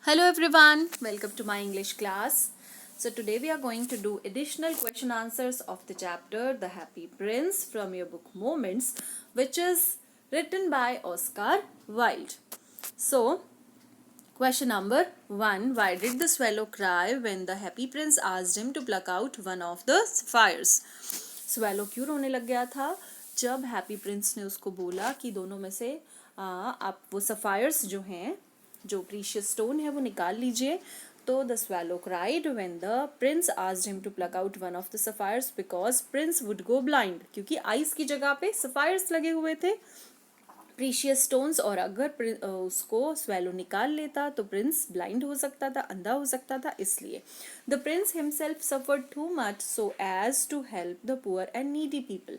Hello everyone, welcome to my English class. So today we are going to do additional question answers of the chapter The Happy Prince from your book Moments, which is written by Oscar Wilde. So question number 1, why did the swallow cry when the happy prince asked him to pluck out one of the sapphires? Swallow क्यों रोने लग गया था जब happy prince ने उसको बोला कि दोनों में से आप वो सफायर्स जो हैं, जो प्रीशियस स्टोन है वो निकाल लीजिए. तो the swallow cried when the prince asked him to pluck out one of the sapphires because prince would go blind. क्योंकि आइस की जगह पे सफायर्स लगे हुए थे, प्रीशियस स्टोन्स, और अगर उसको स्वेलो निकाल लेता तो प्रिंस ब्लाइंड हो सकता था, अंधा हो सकता था. इसलिए the prince himself suffered too much so as to help the poor and needy people.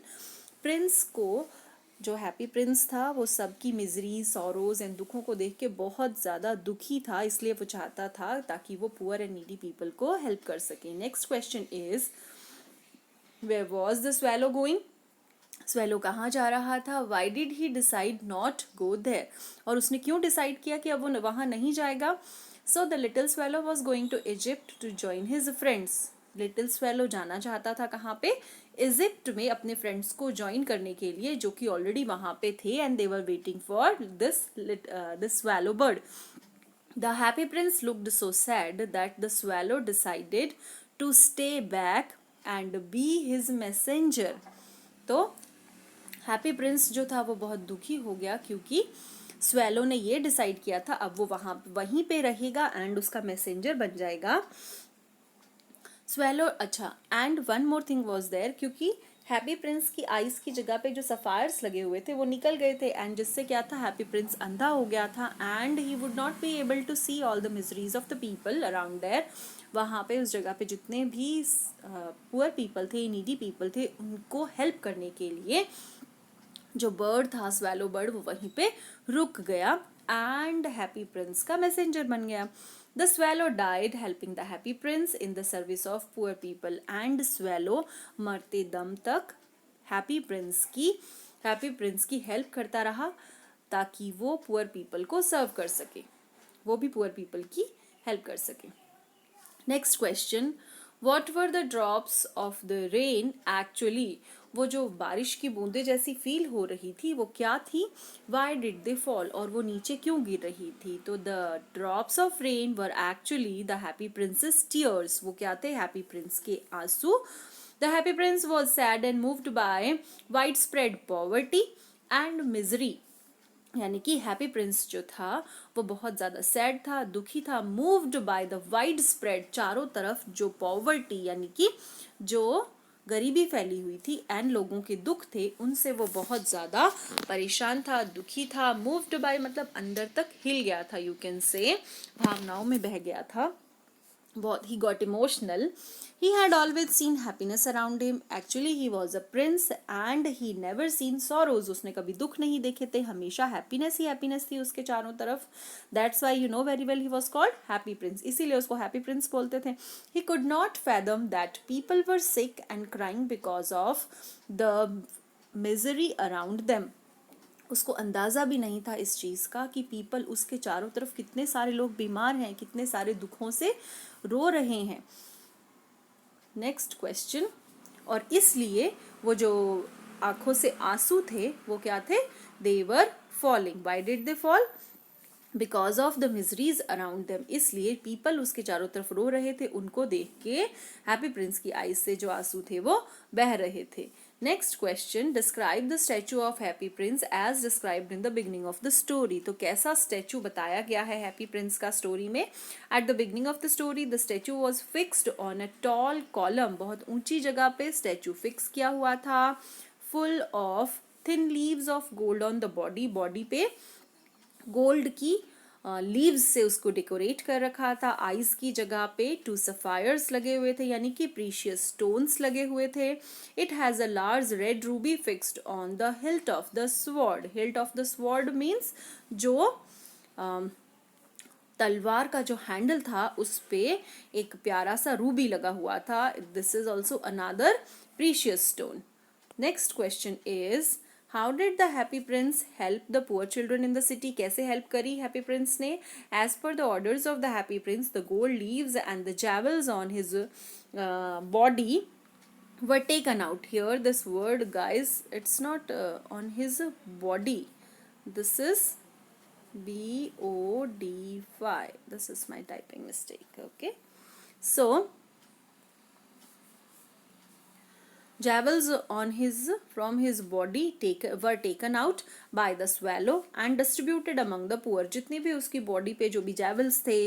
Prince को, जो हैप्पी प्रिंस था, वो सबकी मिजरी, सॉरोज एंड दुखों को देख के बहुत ज़्यादा दुखी था, इसलिए वो चाहता था ताकि वो पुअर एंड नीडी पीपल को हेल्प कर सके. Next question is, where was the swallow going? Swallow कहाँ जा रहा था? Why did he decide not go there? और उसने क्यों डिसाइड किया कि अब वो वहाँ नहीं जाएगा? So the little swallow was going to Egypt to join his friends. Little swallow जाना चाहता था कहाँ पे? इजिप्ट में, अपने फ्रेंड्स को ज्वाइन करने के लिए, जो कि ऑलरेडी वहाँ पे थे, and they were waiting for this swallow bird. The happy prince looked so sad that the swallow decided to stay back and be his messenger. तो हैप्पी प्रिंस जो था वो बहुत दुखी हो गया क्योंकि स्वेलो ने ये डिसाइड किया था अब वो वहीं पे रहेगा एंड उसका मैसेंजर बन जाएगा. स्वेलो, अच्छा, and one more thing was there, क्योंकि हैप्पी प्रिंस की आइज की जगह पे जो सफायर्स लगे हुए थे वो निकल गए थे, एंड जिससे क्या था, हैप्पी प्रिंस अंधा हो गया था and he would not be able to see all the miseries of the people around there. वहाँ पे उस जगह पे जितने भी पुअर पीपल थे, नीडी पीपल थे, उनको हेल्प करने के लिए जो बर्ड था, स्वेलो बर्ड, वो वहीं पे रुक गया एंड हैप्पी प्रिंस का मैसेंजर बन गया. The swallow died helping the happy Prince in the service of poor people. And swallow मरते दम तक हैप्पी प्रिंस की हेल्प करता रहा ताकि वो पुअर पीपल को सर्व कर सके, वो भी पुअर पीपल की हेल्प कर सके. Next question, what were the drops of the rain actually? वो जो बारिश की बूंदे जैसी फील हो रही थी वो क्या थी? Y did they fall? और वो नीचे क्यों गिर रही थी? तो the drops of rain were actually the happy princess tears. वो क्या थे? हैप्पी प्रिंस के आंसू. The happy Prince was sad and moved by wide spread poverty and misery. यानी कि हैप्पी प्रिंस जो था वो बहुत ज़्यादा सैड था, दुखी था. Moved by the wide spread, चारों तरफ जो पॉवर्टी यानी कि जो गरीबी फैली हुई थी एंड लोगों के दुख थे, उनसे वो बहुत ज़्यादा परेशान था, दुखी था. मूव्ड बाय मतलब अंदर तक हिल गया था, यू कैन से भावनाओं में बह गया था बहुत. He got emotional. He had always seen happiness around him. Actually, he was a prince and he never seen sorrows. उसने कभी दुख नहीं देखे थे, हमेशा happiness ही happiness थी उसके चारों तरफ. That's why you know very well he was called happy prince. इसीलिए उसको happy prince बोलते थे. He could not fathom that people were sick and crying because of the misery around them. उसको अंदाज़ा भी नहीं था इस चीज़ का कि पीपल, उसके चारों तरफ कितने सारे लोग बीमार हैं, कितने सारे दुखों से रो रहे हैं. नेक्स्ट क्वेश्चन, और इसलिए वो जो आंखों से आंसू थे वो क्या थे? They were falling. Why did they fall? Because of the miseries around them. इसलिए पीपल उसके चारों तरफ रो रहे थे, उनको देख के हैप्पी प्रिंस की आईज से जो आंसू थे वो बह रहे थे. Next question, describe the statue of happy prince as described in the beginning of the story. तो कैसा स्टैचू बताया गया है हैप्पी प्रिंस का स्टोरी में? At the beginning of the story the statue was fixed on a tall column. बहुत ऊंची जगह पे स्टैचू फिक्स किया हुआ था. Full of thin leaves of gold on the body. Body पे गोल्ड की लीव्स से उसको डेकोरेट कर रखा था. आइज की जगह पे 2 सफायर्स लगे हुए थे, यानी कि प्रीशियस स्टोन्स लगे हुए थे. It has a large red Ruby fixed on the hilt of the sword. Hilt of the sword means जो तलवार का जो हैंडल था उस पे एक प्यारा सा रूबी लगा हुआ था. This is also another precious stone. Next question is, how did the happy prince help the poor children in the city? कैसे हेल्प करी हैप्पी प्रिंस ने? As per the orders of the happy prince the gold leaves and the jewels on his body were taken out. Here this word, guys, it's not on his body. This is BODY. This is my typing mistake. Okay, so jewels on his from his body were taken out by the swallow and distributed among the poor. जितने भी उसकी body पे जो भी jewels थे,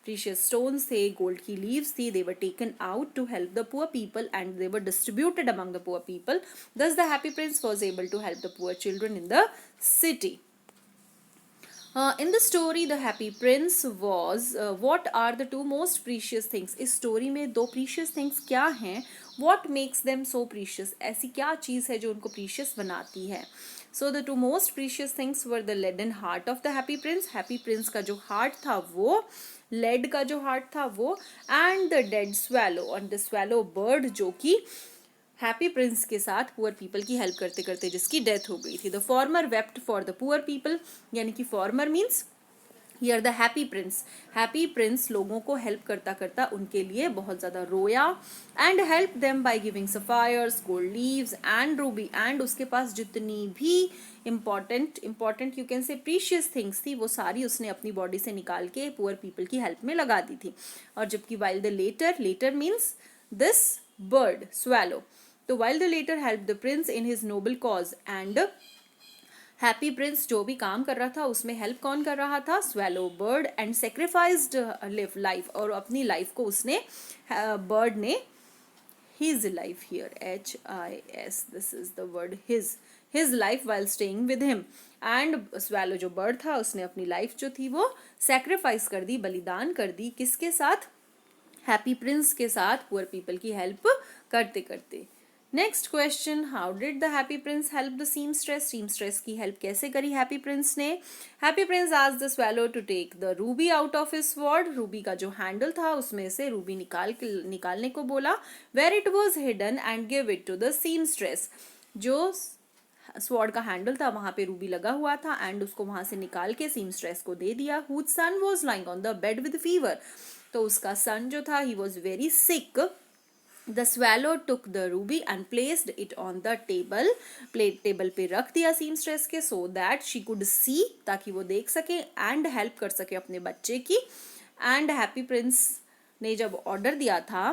precious stones थे, gold की leaves थी, they were taken out to help the poor people and they were distributed among the poor people. Thus the happy prince was able to help the poor children in the city. In the story the happy prince was what are the two most precious things? इस story में दो precious things क्या हैं? What makes them so precious? ऐसी क्या चीज़ है जो उनको precious बनाती है? So the two most precious things were the leaden heart of the happy prince. Happy prince का जो heart था वो, lead का जो heart था वो, and the dead swallow और the swallow bird जो कि हैप्पी प्रिंस के साथ पुअर पीपल की हेल्प करते करते जिसकी डेथ हो गई थी. The former wept for the poor people, यानी कि farmer means here the happy Prince लोगों को हेल्प करता करता उनके लिए बहुत ज़्यादा रोया. And help them by giving sapphires, gold leaves and Ruby. And उसके पास जितनी भी important you can say precious things थी वो सारी उसने अपनी बॉडी से निकाल के पुअर पीपल की हेल्प में लगा दी थी. और जबकि while the latter means this bird swallow. तो while the later helped the prince in his noble cause and happy Prince जो भी काम कर रहा था उसमें हेल्प कौन कर रहा था? swallow bird and sacrificed life. और अपनी लाइफ को उसने बर्ड ने his life here HIS this is the word his life while staying with him. and swallow जो बर्ड था उसने अपनी लाइफ जो थी वो sacrifice कर दी, बलिदान कर दी. किसके साथ? हैप्पी प्रिंस के साथ पुअर पीपल की हेल्प करते करते. Next question, how did the happy prince help the seamstress की हेल्प कैसे करी हैप्पी प्रिंस ने? Happy prince asked the swallow to take the ruby out of his sword. Ruby का जो हैंडल था उसमें से रूबी निकालने को बोला. Where it was hidden and give it to the seamstress. जो स्वॉर्ड का हैंडल था वहां पे रूबी लगा हुआ था एंड उसको वहां से निकाल के सीमस्ट्रेस को दे दिया. Whose son was lying on the bed with fever. तो उसका सन जो था he was very sick. The swallow took the ruby and placed it on the table. Table पे रख दिया सीमस्ट्रेस के, so that she could see, ताकि वो देख सके and help कर सके अपने बच्चे की. and हैप्पी प्रिंस ने जब ऑर्डर दिया था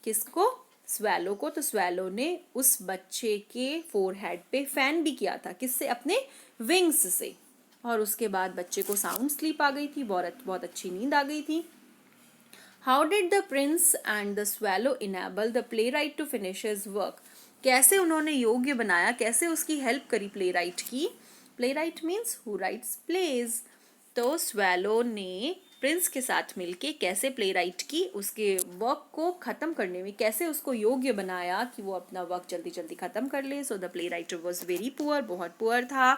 किसको? स्वैलो को. तो स्वैलो ने उस बच्चे के फोरहेड पे फैन भी किया था. किससे? अपने विंग्स से. और उसके बाद बच्चे को साउंड स्लीप आ गई थी, बहुत अच्छी नींद आ गई थी. How did the prince and the swallow enable the playwright to finish his work? कैसे उन्होंने योग्य बनाया, कैसे उसकी हेल्प करी प्लेराइट की? Playwright means who writes plays. तो स्वैलो ने प्रिंस के साथ मिलके कैसे प्लेराइट की उसके वर्क को ख़त्म करने में, कैसे उसको योग्य बनाया कि वो अपना वर्क जल्दी जल्दी ख़त्म कर ले. So the play writer was very poor, बहुत पुअर था.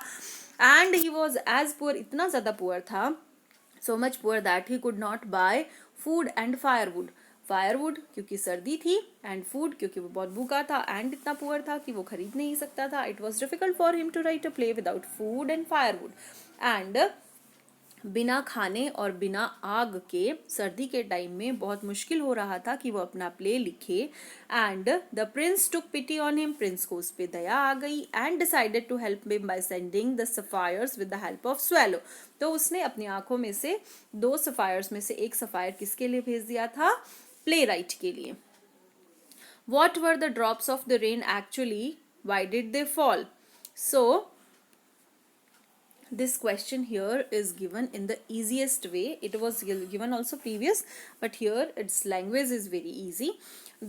And he was as poor, इतना ज़्यादा पुअर था, so much poor that he could not buy food and firewood क्योंकि सर्दी थी, and food क्योंकि वो बहुत भूखा था, and इतना पुअर था कि वो खरीद नहीं सकता था. It was difficult for him to write a play without food and firewood. and बिना खाने और बिना आग के सर्दी के टाइम में बहुत मुश्किल हो रहा था कि वो अपना प्ले लिखे. And the prince took pity on him. Prince को उस पर दया आ गई. And decided to help him by sending the sapphires with the help of swallow. तो उसने अपनी आंखों में से 2 सफायर्स में से एक सफायर किसके लिए भेज दिया था? प्ले राइट के लिए. What were the drops of the rain actually? Y did they fall? So this question here is given in the easiest way. It was given also previous, but here its language is very easy.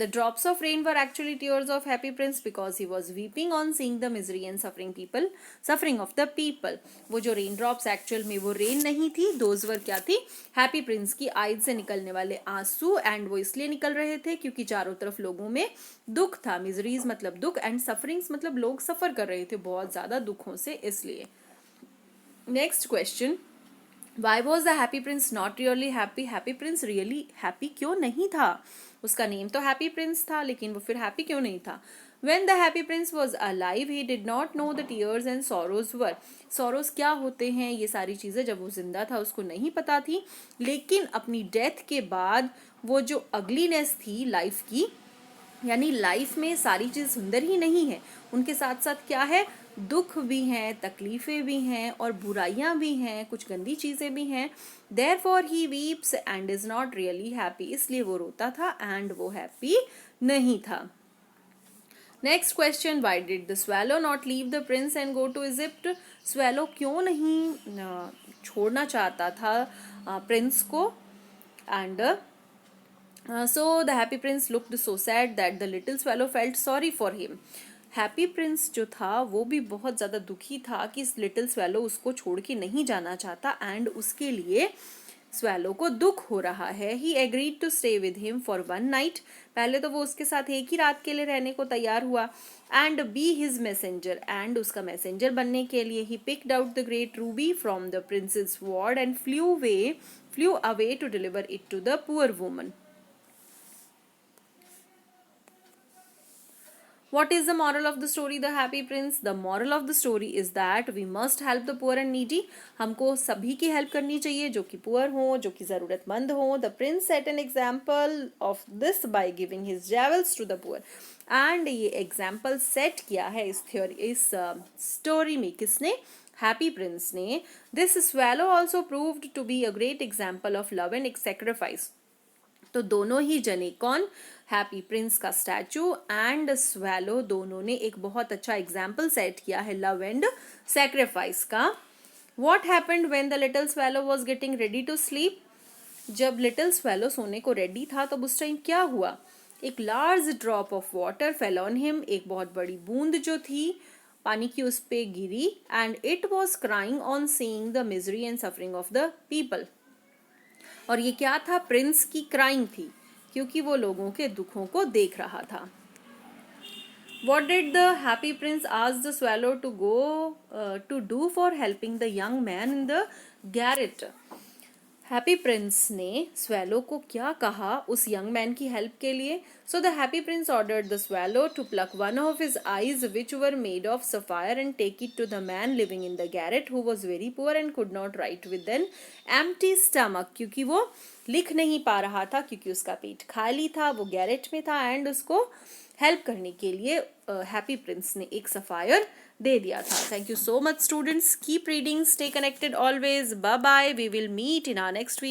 The drops of rain were actually tears of happy prince because he was weeping on seeing the misery and suffering of the people. वो जो rain drops actual में वो rain नहीं थी, those were क्या थी? happy prince की eyes से निकलने वाले आंसू. and वो इसलिए निकल रहे थे क्योंकि चारों तरफ लोगों में दुख था. miseries मतलब दुख and sufferings मतलब लोग सफर कर रहे थे बहुत ज़्यादा दुखों से, इसलिए. Next question, why was the happy Prince not really happy? Happy Prince really happy क्यों नहीं था? उसका नेम तो हैप्पी प्रिंस था, लेकिन वो फिर हैप्पी क्यों नहीं था? When the happy prince was alive, he did not know the tears and sorrows were. Sorrows क्या होते हैं, ये सारी चीज़ें जब वो जिंदा था उसको नहीं पता थी, लेकिन अपनी डेथ के बाद वो जो अगलीनेस थी लाइफ की, यानी लाइफ में सारी चीज़ सुंदर ही नहीं है, उनके साथ साथ क्या है, दुख भी हैं, तकलीफ़ें भी हैं और बुराइयां भी हैं, कुछ गंदी चीज़ें भी हैं. Therefore he weeps and is not really happy. इसलिए वो रोता था एंड वो हैप्पी नहीं था. Next question, why did the swallow not leave the prince and go to Egypt. Swallow क्यों नहीं छोड़ना चाहता था प्रिंस को. And so the happy prince looked so sad that the little swallow felt sorry for him. Happy Prince जो था वो भी बहुत ज़्यादा दुखी था कि इस लिटिल स्वेलो उसको छोड़ के नहीं जाना चाहता एंड उसके लिए स्वेलो को दुख हो रहा है. He agreed to stay with him for one night. पहले तो वो उसके साथ एक ही रात के लिए रहने को तैयार हुआ. And be his messenger, and उसका मैसेंजर बनने के लिए he picked out the great ruby from the prince's sword and flew away to deliver it to the poor woman. What is the moral of the story, The Happy Prince? The moral of the story is that we must help the poor and needy. हमको सभी की help करनी चाहिए जो कि poor हो, जो कि ज़रूरतमंद हो. The prince set an example of this by giving his jewels to the poor. And ये example set किया है इस story में किसने? Happy Prince ने. This swallow also proved to be a great example of love and sacrifice. तो दोनों ही जने कौन, हैप्पी प्रिंस का स्टैचू एंड स्वेलो, दोनों ने एक बहुत अच्छा एग्जाम्पल सेट किया है लव एंड सेक्रीफाइस का. What happened when the little swallow was getting ready to sleep. जब लिटिल स्वेलो सोने को रेडी था तब उस टाइम क्या हुआ, एक large drop of water fell on him. एक बहुत बड़ी बूंद जो थी पानी की उस पे गिरी. And it was crying on seeing the misery and suffering of the people. और ये क्या था, प्रिंस की क्राइंग थी क्योंकि वो लोगों के दुखों को देख रहा था. What did the happy prince ask the swallow to go to do for helping the young man in the garret? Happy prince ने स्वेलो को क्या कहा उस यंग मैन की हेल्प के लिए. So the happy prince ordered the swallow to pluck one of his eyes which were made of sapphire and take it to the man living in the garret who was very poor and could not write with an empty stomach. क्योंकि वो लिख नहीं पा रहा था, क्योंकि उसका पेट खाली था, वो गैरेट में था एंड उसको हेल्प करने के लिए हैप्पी प्रिंस ने एक सफायर दे दिया था. Thank you so much students. Keep reading, stay connected always. Bye bye. We will meet in our next video.